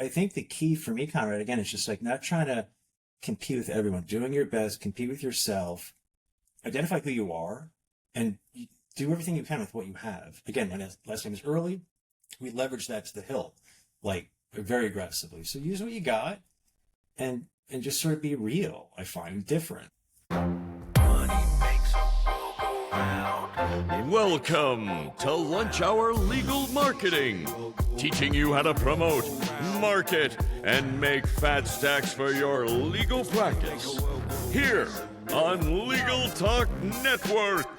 I think the key for me, Conrad, again, is just like not trying to compete with everyone, doing your best, compete with yourself, identify who you are, and do everything you can with what you have. Again, my last name is Earley. We leverage that to the hilt, like very aggressively. So use what you got and just sort of be real, I find, different. Welcome to Lunch Hour Legal Marketing, teaching you how to promote, market, and make fat stacks for your legal practice. Here on Legal Talk Network.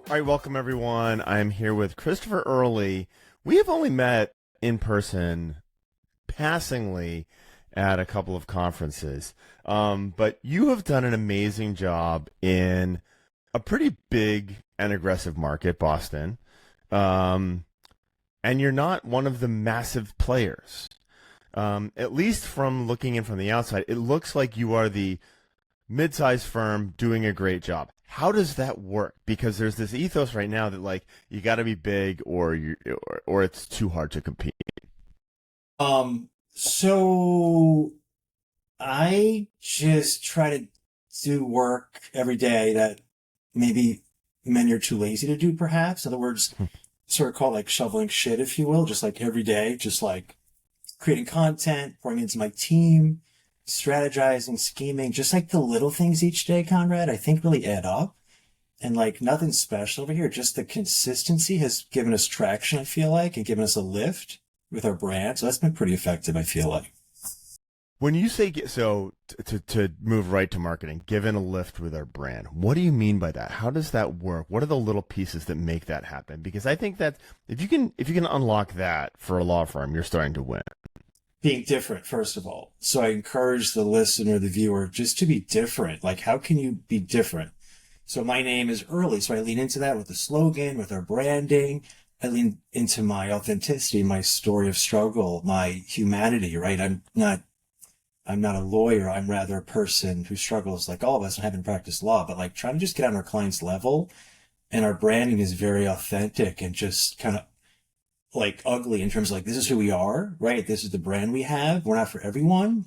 All right, welcome everyone. I'm here with Christopher Earley. We have only met in person, passingly, at a couple of conferences. But you have done an amazing job in a pretty big and aggressive market, Boston. And you're not one of the massive players. At least from looking in from the outside, it looks like you are the mid-sized firm doing a great job. How does that work? Because there's this ethos right now that like you got to be big or it's too hard to compete. So I just try to do work every day that maybe many are too lazy to do, perhaps. In other words, sort of called like shoveling shit, if you will, just like every day, just like creating content, pouring into my team, strategizing, scheming, just like the little things each day, Conrad, I think really add up. And like nothing special over here, just the consistency has given us traction, I feel like, and given us a lift with our brand. So that's been pretty effective, I feel like. When you say to move right to marketing, given a lift with our brand, what do you mean by that? How does that work? What are the little pieces that make that happen? Because I think that if you can unlock that for a law firm, you're starting to win. Being different, first of all. So I encourage the listener, the viewer, just to be different. Like, how can you be different? So my name is Earley. So I lean into that with the slogan, with our branding. I lean into my authenticity, my story of struggle, my humanity, right? I'm not a lawyer. I'm rather a person who struggles like all of us and haven't practiced law, but like trying to just get on our client's level. And our branding is very authentic and just kind of like ugly in terms of like, this is who we are, right? This is the brand we have. We're not for everyone.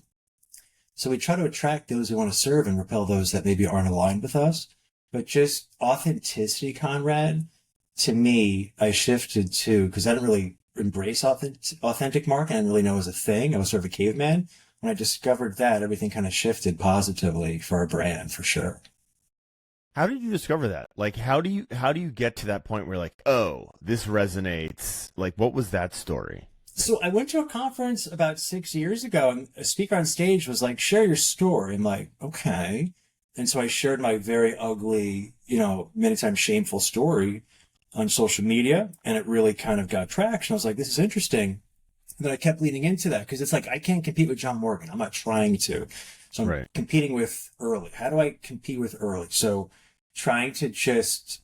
So we try to attract those we want to serve and repel those that maybe aren't aligned with us. But just authenticity, Conrad, to me, I shifted to, because I didn't really embrace authentic marketing. I didn't really know it was a thing. I was sort of a caveman. When I discovered that, everything kind of shifted positively for our brand, for sure. How did you discover that? Like, how do you get to that point where like, oh, this resonates? Like, what was that story? So I went to a conference about 6 years ago, and a speaker on stage was like, share your story. I'm like, okay. And so I shared my very ugly, many times shameful story on social media, and it really kind of got traction. I was like, this is interesting. And then I kept leaning into that because it's like, I can't compete with John Morgan. I'm not trying to. So I'm competing with Earley. How do I compete with Earley? So trying to just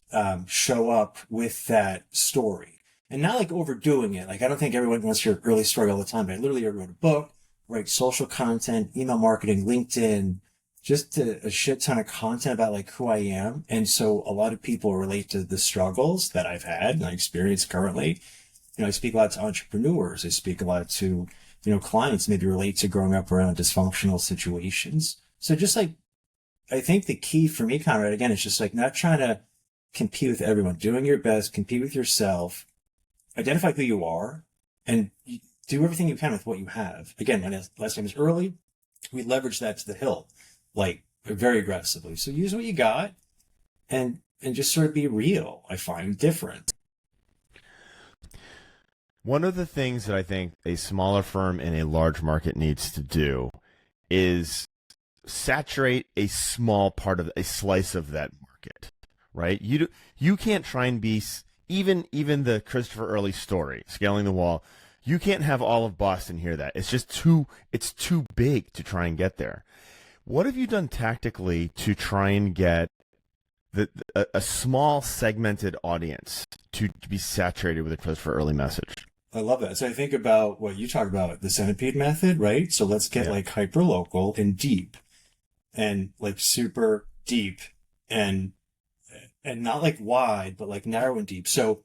show up with that story and not like overdoing it. Like, I don't think everyone wants your Earley story all the time, but I literally wrote a book, write social content, email marketing, LinkedIn, just a shit ton of content about like who I am. And so a lot of people relate to the struggles that I've had and I experience currently. I speak a lot to entrepreneurs. I speak a lot to, clients maybe relate to growing up around dysfunctional situations. So just like, I think the key for me, Conrad, again, is just like not trying to compete with everyone, doing your best, compete with yourself, identify who you are, and do everything you can with what you have. Again, my last name is Earley. We leverage that to the hilt, like very aggressively. So use what you got and just sort of be real, I find, different. One of the things that I think a smaller firm in a large market needs to do is saturate a small part of a slice of that market, right? You can't try and be even the Christopher Earley story, scaling the wall. You can't have all of Boston hear that. It's just too big to try and get there. What have you done tactically to try and get a small segmented audience to be saturated with a Christopher Earley message? I love that. So I think about what you talk about, the Centipede method, right? So let's get like hyper local and deep and like super deep and not like wide, but like narrow and deep. So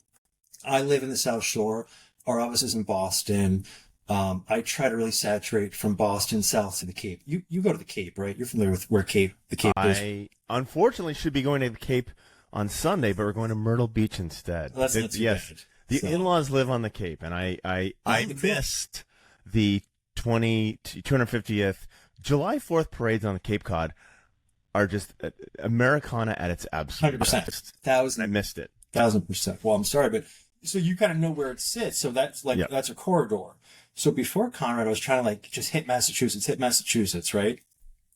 I live in the South Shore. Our office is in Boston. I try to really saturate from Boston south to the Cape. You go to the Cape, right? You're familiar with where the Cape is. I unfortunately should be going to the Cape on Sunday, but we're going to Myrtle Beach instead. Well, that's not too bad. The in-laws live on the Cape, and I missed the 250th July 4th parades on the Cape Cod. Are just Americana at its absolute 100%. best. 1,000. I missed it. 1,000%. Well, I'm sorry, but so you kind of know where it sits. So that's like, that's a corridor. So before Conrad, I was trying to like just hit Massachusetts, right?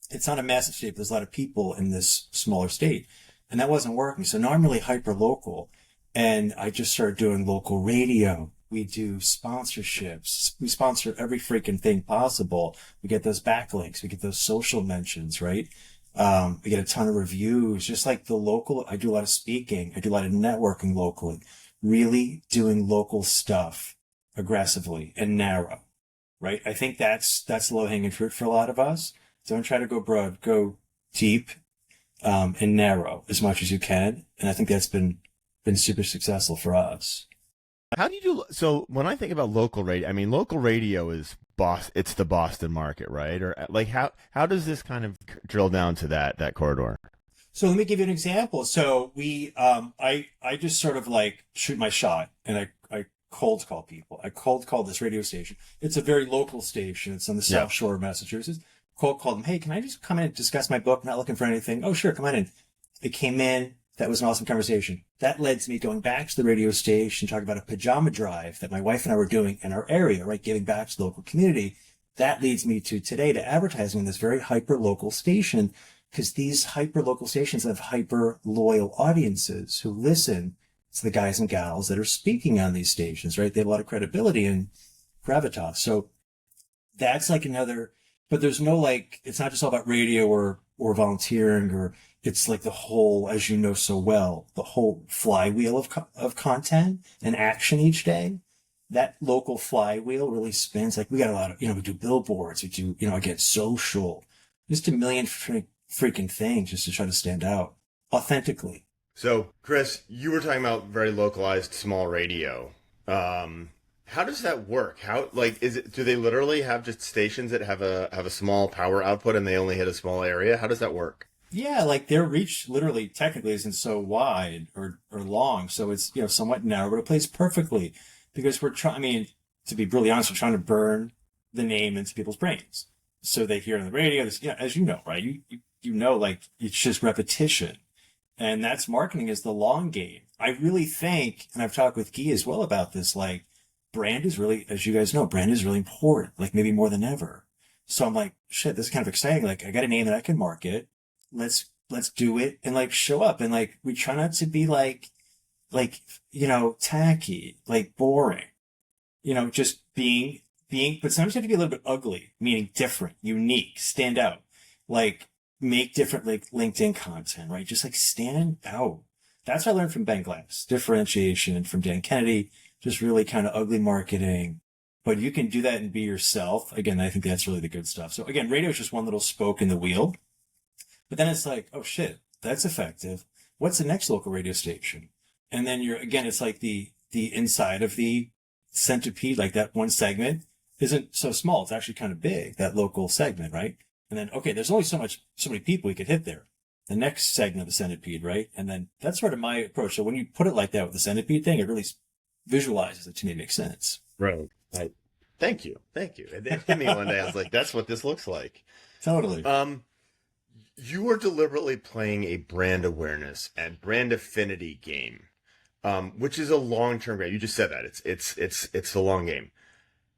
It's not a massive state, but there's a lot of people in this smaller state. And that wasn't working. So now I'm really hyper local. And I just started doing local radio. We do sponsorships. We sponsor every freaking thing possible. We get those backlinks. We get those social mentions, right? We get a ton of reviews, just like the local. I do a lot of speaking. I do a lot of networking locally, really doing local stuff aggressively and narrow, right? I think that's low hanging fruit for a lot of us. Don't try to go broad, go deep, and narrow as much as you can. And I think that's been super successful for us. How do you do? So when I think about local radio, I mean, local radio is it's the Boston market, right? Or like how does this kind of drill down to that corridor? So let me give you an example. So I just sort of like shoot my shot and I cold call people. I cold call this radio station. It's a very local station. It's on the South Shore of Massachusetts. Cold called them. Hey, can I just come in and discuss my book? Not looking for anything. Oh, sure. Come on in. It came in. That was an awesome conversation. That led to me going back to the radio station, talking about a pajama drive that my wife and I were doing in our area, right? Giving back to the local community. That leads me to today to advertising in this very hyper local station, because these hyper local stations have hyper loyal audiences who listen to the guys and gals that are speaking on these stations, right? They have a lot of credibility and gravitas. So that's like another, but there's no like, it's not just all about radio or volunteering, or it's like the whole, as you know so well, the whole flywheel of content and action each day. That local flywheel really spins. Like we got a lot of, we do billboards, we do, again, social, just a million freaking things just to try to stand out authentically. So, Chris, you were talking about very localized small radio. How does that work? How, like, do they literally have just stations that have a small power output and they only hit a small area? How does that work? Yeah, like their reach literally technically isn't so wide or long. So it's, somewhat narrow, but it plays perfectly because we're trying, to be brutally honest, we're trying to burn the name into people's brains. So they hear on the radio, this, as you know, right? You know, like it's just repetition. And that's marketing is the long game. I really think, and I've talked with Guy as well about this, like brand is really, as you guys know, brand is really important, like maybe more than ever. So I'm like, shit, this is kind of exciting. Like I got a name that I can market. Let's do it and like show up. And like, we try not to be like, tacky, like boring, just being, but sometimes you have to be a little bit ugly, meaning different, unique, stand out, like make different like LinkedIn content, right? Just like stand out. That's what I learned from Ben Glass, differentiation, from Dan Kennedy, just really kind of ugly marketing, but you can do that and be yourself. Again, I think that's really the good stuff. So again, radio is just one little spoke in the wheel, but then it's like, oh shit, that's effective. What's the next local radio station? And then it's like the inside of the Centipede, like that one segment isn't so small. It's actually kind of big, that local segment, right? And then, okay, there's only so many people we could hit there. The next segment of the Centipede, right? And then that's sort of my approach. So when you put it like that with the Centipede thing, it really visualizes it to me. It makes sense. Right. Thank you. It hit me one day. I was like, that's what this looks like. Totally. You are deliberately playing a brand awareness and brand affinity game, which is a long-term game. You just said that it's the long game.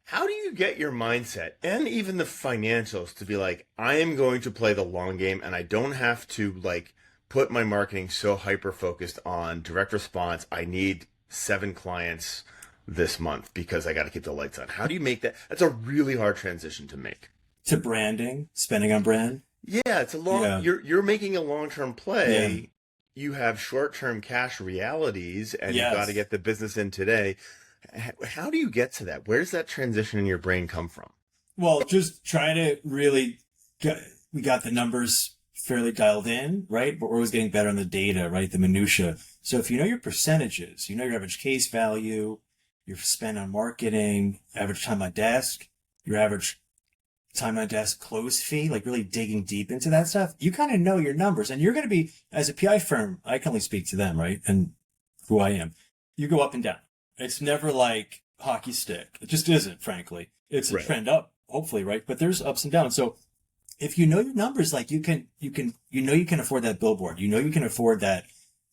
How do you get your mindset and even the financials to be like, I am going to play the long game and I don't have to like put my marketing so hyper-focused on direct response. I need 7 clients this month because I got to keep the lights on. How do you make that? That's a really hard transition to make. To branding, spending on brand. Yeah, it's a long, you're making a long-term play. Yeah. You have short-term cash realities and you've got to get the business in today. How do you get to that? Where does that transition in your brain come from? Well, just try to really we got the numbers fairly dialed in, right? But we're always getting better on the data, right? The minutia. So if you know your percentages, you know your average case value, your spend on marketing, average time on desk, your average time on desk close fee, like really digging deep into that stuff, you kind of know your numbers. And you're going to be, as a PI firm, I can only speak to them, right? And who I am. You go up and down. It's never like hockey stick. It just isn't, frankly. It's a trend up, hopefully, right? But there's ups and downs. So if you know your numbers, like you can afford that billboard. You know you can afford that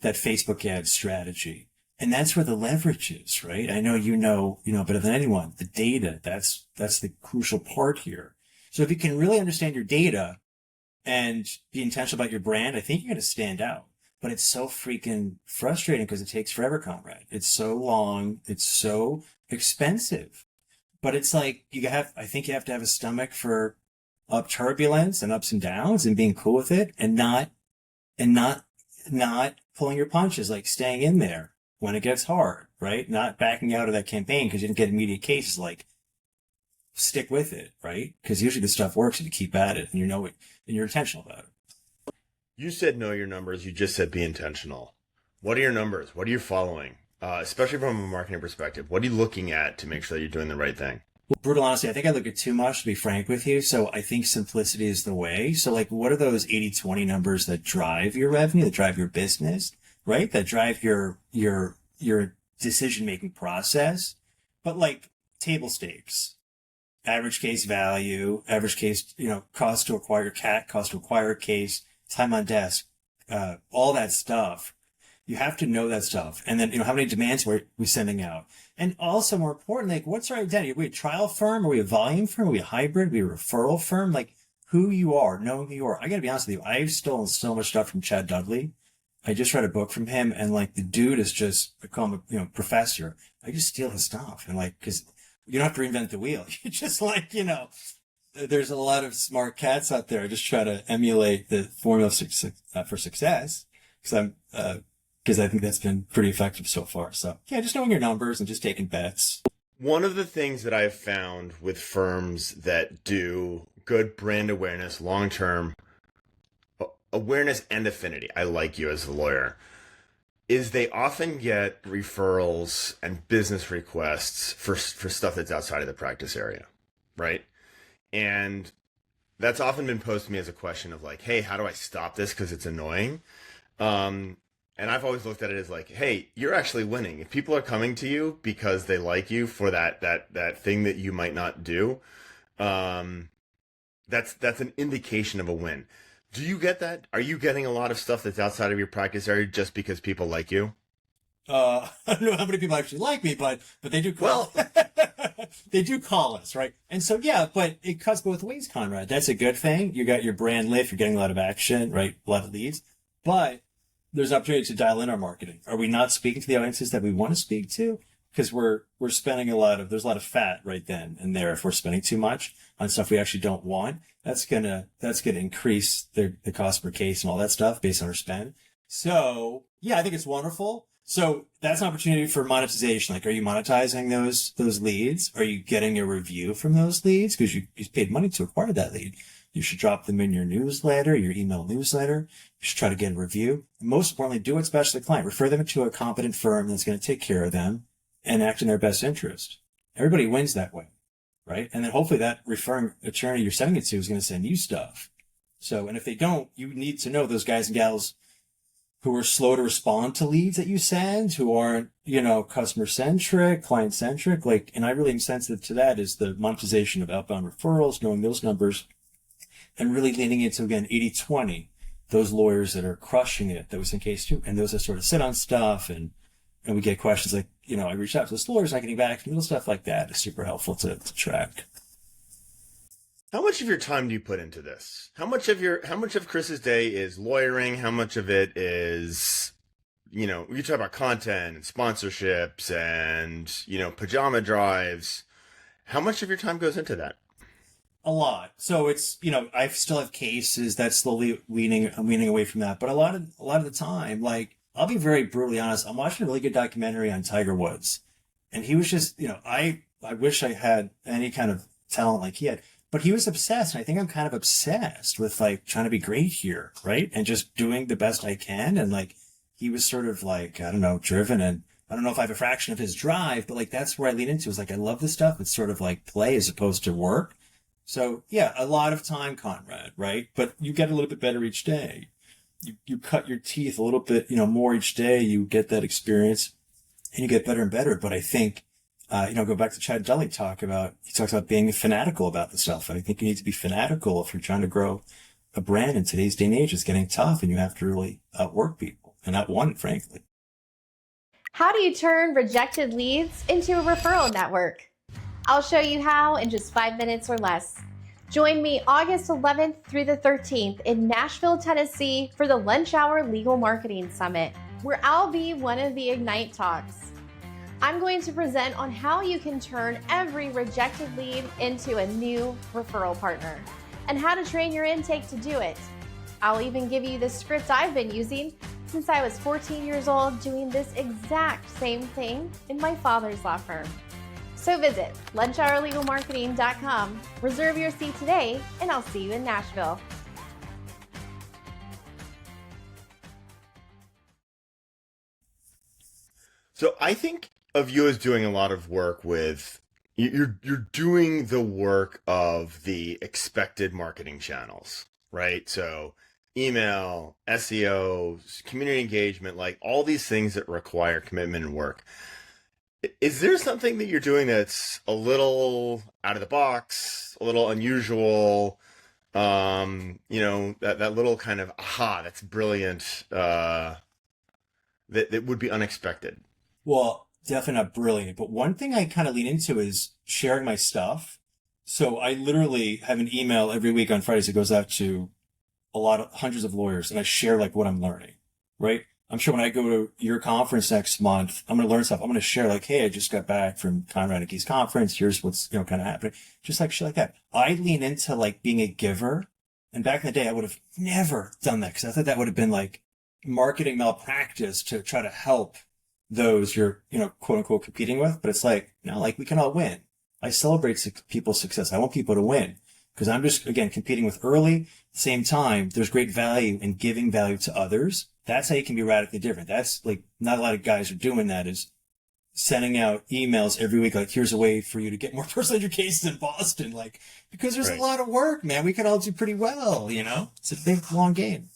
Facebook ad strategy. And that's where the leverage is, right? I know you know better than anyone. The data, that's the crucial part here. So if you can really understand your data and be intentional about your brand, I think you're going to stand out. But it's so freaking frustrating because it takes forever, Conrad. It's so long. It's so expensive. But it's like I think you have to have a stomach for turbulence and ups and downs and being cool with it and not pulling your punches, like staying in there when it gets hard, right? Not backing out of that campaign because you didn't get immediate cases. Like stick with it, right? Because usually the stuff works if you keep at it and you know it and you're intentional about it. You said know your numbers. You just said be intentional. What are your numbers? What are you following? Especially from a marketing perspective. What are you looking at to make sure that you're doing the right thing? Well, brutal honesty, I think I look at too much, to be frank with you. So I think simplicity is the way. So like, what are those 80-20 numbers that drive your revenue, that drive your business, right? That drive your decision-making process. But like table stakes, average case value, average case, cost to acquire CAC, cost to acquire a case, time on desk, all that stuff. You have to know that stuff. And then, how many demands we're sending out. And also more importantly, like, what's our identity? Are we a trial firm? Are we a volume firm? Are we a hybrid? Are we a referral firm? Like who you are, knowing who you are. I got to be honest with you. I've stolen so much stuff from Chad Dudley. I just read a book from him and like the dude is just, I call him a, professor. I just steal his stuff. And like, cause you don't have to reinvent the wheel. You just like, there's a lot of smart cats out there. I just try to emulate the formula for success because I think that's been pretty effective so far. So yeah, just knowing your numbers and just taking bets. One of the things that I've found with firms that do good brand awareness, long-term awareness and affinity, I like you as a lawyer, is they often get referrals and business requests for stuff that's outside of the practice area, right? And that's often been posed to me as a question of like, hey, how do I stop this because it's annoying? And I've always looked at it as like, hey, you're actually winning. If people are coming to you because they like you for that thing that you might not do, that's an indication of a win. Do you get that? Are you getting a lot of stuff that's outside of your practice area just because people like you? I don't know how many people actually like me, but they do call. Well, they do call us, right? And so yeah, but it cuts both ways, Conrad. That's a good thing. You got your brand lift. You're getting a lot of action, right? A lot of leads, but there's an opportunity to dial in our marketing. Are we not speaking to the audiences that we want to speak to? Because we're spending there's a lot of fat right then and there. If we're spending too much on stuff we actually don't want, that's gonna increase the cost per case and all that stuff based on our spend. So yeah, I think it's wonderful. So that's an opportunity for monetization. Like, are you monetizing those leads? Are you getting a review from those leads? Because you paid money to acquire that lead. You should drop them in your newsletter, your email newsletter. You should try to get a review. And most importantly, do what's best for the client. Refer them to a competent firm that's going to take care of them and act in their best interest. Everybody wins that way, right? And then hopefully that referring attorney you're sending it to is going to send you stuff. So, and if they don't, you need to know those guys and gals who are slow to respond to leads that you send, who aren't, customer centric, client centric. Like, and I really am sensitive to that is the monetization of outbound referrals, knowing those numbers. And really leaning into, again, 80-20, those lawyers that are crushing it, that was in case two, and those that sort of sit on stuff, and we get questions like, I reached out to those lawyers, not getting back, little stuff like that is super helpful to track. How much of your time do you put into this? How much of Chris's day is lawyering? How much of it is, you talk about content and sponsorships and, pajama drives. How much of your time goes into that? A lot. So it's, I still have cases that slowly I'm weaning away from that. But a lot of the time, like, I'll be very brutally honest. I'm watching a really good documentary on Tiger Woods. And he was just, I wish I had any kind of talent like he had, but he was obsessed. And I think I'm kind of obsessed with like trying to be great here. Right. And just doing the best I can. And like, he was sort of like, I don't know, driven. And I don't know if I have a fraction of his drive, but like, that's where I lean into is like, I love this stuff. It's sort of like play as opposed to work. So yeah, a lot of time, Conrad, right? But you get a little bit better each day. You cut your teeth a little bit, more each day. You get that experience and you get better and better. But I think, go back to Chad Dudley he talks about being fanatical about the stuff. And I think you need to be fanatical if you're trying to grow a brand in today's day and age. It's getting tough and you have to really outwork people and outone, frankly. How do you turn rejected leads into a referral network? I'll show you how in just 5 minutes or less. Join me August 11th through the 13th in Nashville, Tennessee for the Lunch Hour Legal Marketing Summit, where I'll be one of the Ignite Talks. I'm going to present on how you can turn every rejected lead into a new referral partner and how to train your intake to do it. I'll even give you the script I've been using since I was 14 years old doing this exact same thing in my father's law firm. So visit lunchhourlegalmarketing.com, reserve your seat today, and I'll see you in Nashville. So I think of you as doing a lot of work with, you're doing the work of the expected marketing channels, right? So email, SEO, community engagement, like all these things that require commitment and work. Is there something that you're doing that's a little out of the box, a little unusual, that little kind of, that's brilliant, that would be unexpected? Well, definitely not brilliant, but one thing I kind of lean into is sharing my stuff. So I literally have an email every week on Fridays that goes out to hundreds of lawyers, and I share like what I'm learning, right? I'm sure when I go to your conference next month, I'm going to learn stuff. I'm going to share like, hey, I just got back from Conrad and Chris conference. Here's what's, kind of happening. Just like shit like that. I lean into like being a giver. And back in the day, I would have never done that because I thought that would have been like marketing malpractice to try to help those you're, quote unquote competing with. But it's like, no, like we can all win. I celebrate people's success. I want people to win because I'm just, again, competing with Earley. At the same time, there's great value in giving value to others. That's how you can be radically different. That's like, not a lot of guys are doing that, is sending out emails every week. Like, here's a way for you to get more personal injury cases in Boston. Like, because there's a lot of work, man. We can all do pretty well, It's a big, long game.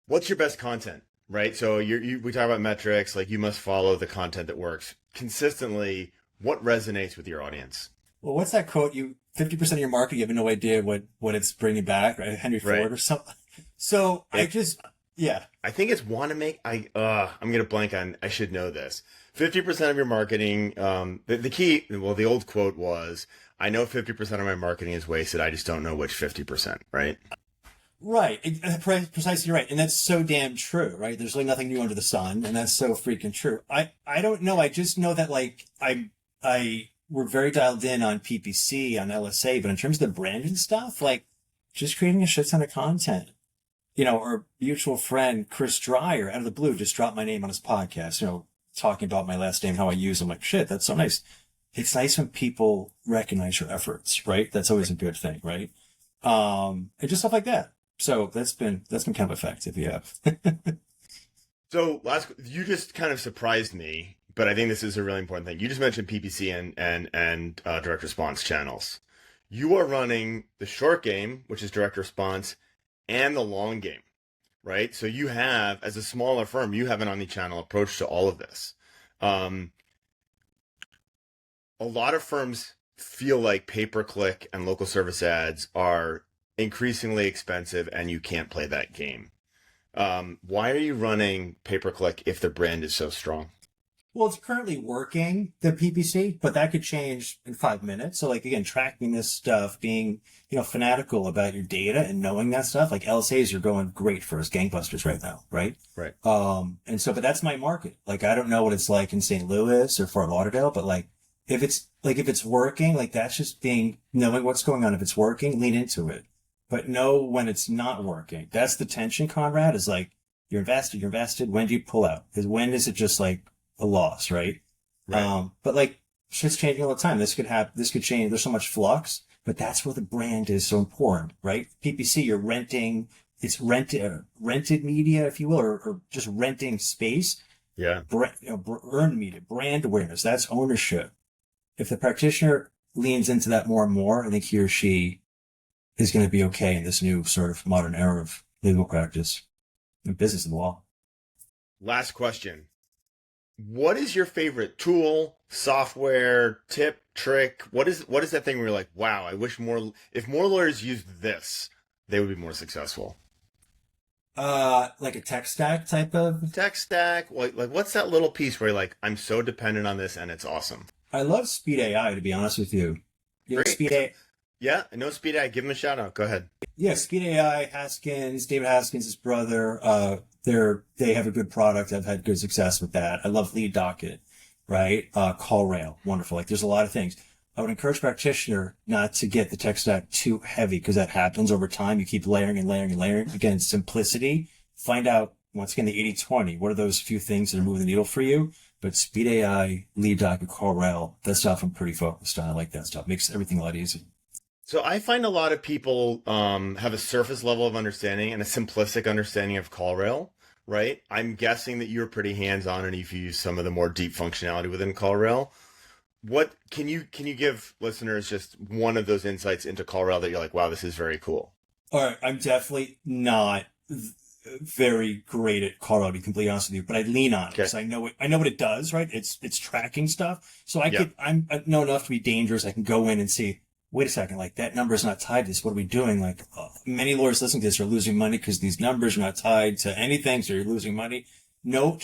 What's your best content, right? So we talk about metrics, like you must follow the content that works consistently. What resonates with your audience? Well, what's that quote? 50% of your market, you have no idea what it's bringing back, right? Henry Ford or something. So I think it's I'm going to blank on, I should know this. 50% of your marketing, the old quote was, I know 50% of my marketing is wasted. I just don't know which 50%, right? Right. Precisely right. And that's so damn true, right? There's like nothing new under the sun. And that's so freaking true. I don't know. I just know that like we're very dialed in on PPC, on LSA, but in terms of the branding stuff, like just creating a shit ton of content. Our mutual friend, Chris Dreyer, out of the blue, just dropped my name on his podcast, talking about my last name, how I use them. Like, shit, that's so nice. It's nice when people recognize your efforts, right? That's always a good thing, right? And just stuff like that. So that's been kind of effective, yeah. So you just kind of surprised me, but I think this is a really important thing. You just mentioned PPC and direct response channels. You are running the short game, which is direct response, and the long game, right? So you have, as a smaller firm, you have an omni-channel approach to all of this. A lot of firms feel like pay-per-click and local service ads are increasingly expensive and you can't play that game. Why are you running pay-per-click if the brand is so strong? Well, it's currently working, the PPC, but that could change in 5 minutes. So like, again, tracking this stuff, being, fanatical about your data and knowing that stuff, like LSAs are going great for us, gangbusters right now. Right. Right. But that's my market. Like, I don't know what it's like in St. Louis or Fort Lauderdale, but like, if it's working, like that's just knowing what's going on. If it's working, lean into it, but know when it's not working. That's the tension, Conrad, is like, you're invested. When do you pull out? Because when is it just like a loss, right? Right. But like shit's changing all the time. This could happen. This could change. There's so much flux, but that's where the brand is so important, right? PPC, you're renting. It's rented media, if you will, or just renting space. Yeah. Earned media, brand awareness. That's ownership. If the practitioner leans into that more and more, I think he or she is going to be okay in this new sort of modern era of legal practice and business of the law. Last question. What is your favorite tool, software, tip, trick? What is that thing where you're like, wow, I wish if more lawyers used this, they would be more successful? Like a tech stack type of Tech stack? Like what's that little piece where you're like, I'm so dependent on this and it's awesome? I love Speed AI, to be honest with you. You know, Great. Speed AI. Yeah, I know Speed AI. Give him a shout out. Go ahead. Yeah, Speed AI, David Haskins, his brother. They have a good product. I've had good success with that. I love Lead Docket, right? CallRail, wonderful. Like there's a lot of things. I would encourage practitioner not to get the tech stack too heavy because that happens over time. You keep layering and layering and layering. Again, simplicity. Find out, once again, the 80-20. What are those few things that are moving the needle for you? But Speed AI, Lead Docket, CallRail, that stuff I'm pretty focused on. I like that stuff. Makes everything a lot easier. So I find a lot of people have a surface level of understanding and a simplistic understanding of CallRail, right? I'm guessing that you're pretty hands-on and you've used some of the more deep functionality within CallRail. What can you give listeners just one of those insights into CallRail that you're like, wow, this is very cool? All right, I'm definitely not very great at CallRail, to be completely honest with you, but I lean on it because I know what it does, right? It's tracking stuff. So I know enough to be dangerous. I can go in and see, wait a second, like that number is not tied to this. What are we doing? Like many lawyers listening to this are losing money because these numbers are not tied to anything. So you're losing money. No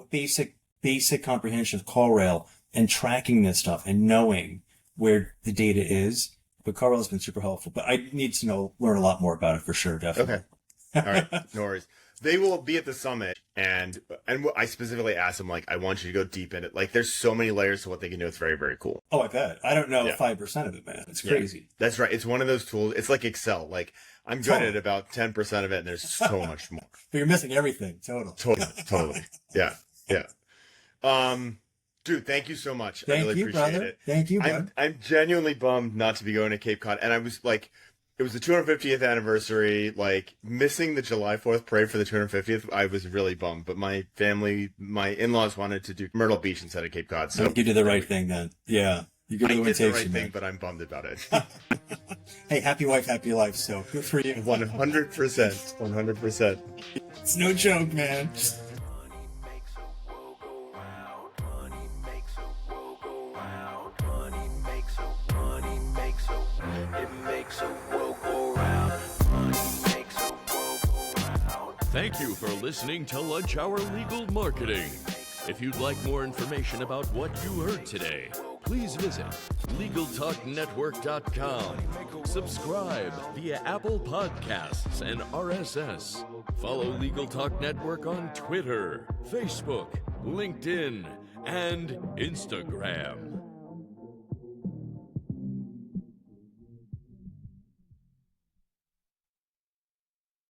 basic comprehension of CallRail and tracking this stuff and knowing where the data is. But CallRail has been super helpful, but I need to learn a lot more about it for sure. Definitely. Okay. All right. No worries. They will be at the summit, and I specifically asked them, like, I want you to go deep in it. Like, there's so many layers to what they can do. It's very, very cool. Oh, I bet. I don't know 5% of it, man. It's crazy. Yeah, that's right. It's one of those tools. It's like Excel. Like, I'm good at about 10% of it, and there's so much more. But you're missing everything. Totally. Yeah. Dude, thank you so much. I really appreciate brother. it. Thank you, brother. I'm genuinely bummed not to be going to Cape Cod, and I was like, it was the 250th anniversary, like missing the July 4th parade for the 250th. I was really bummed, but my in-laws wanted to do Myrtle Beach instead of Cape Cod. So you did the right thing then. Yeah. You did the right thing, but I'm bummed about it. Hey, happy wife, happy life. So good for you. 100%. 100%. It's no joke, man. Thank you for listening to Lunch Hour Legal Marketing. If you'd like more information about what you heard today, please visit LegalTalkNetwork.com. Subscribe via Apple Podcasts and RSS. Follow Legal Talk Network on Twitter, Facebook, LinkedIn, and Instagram.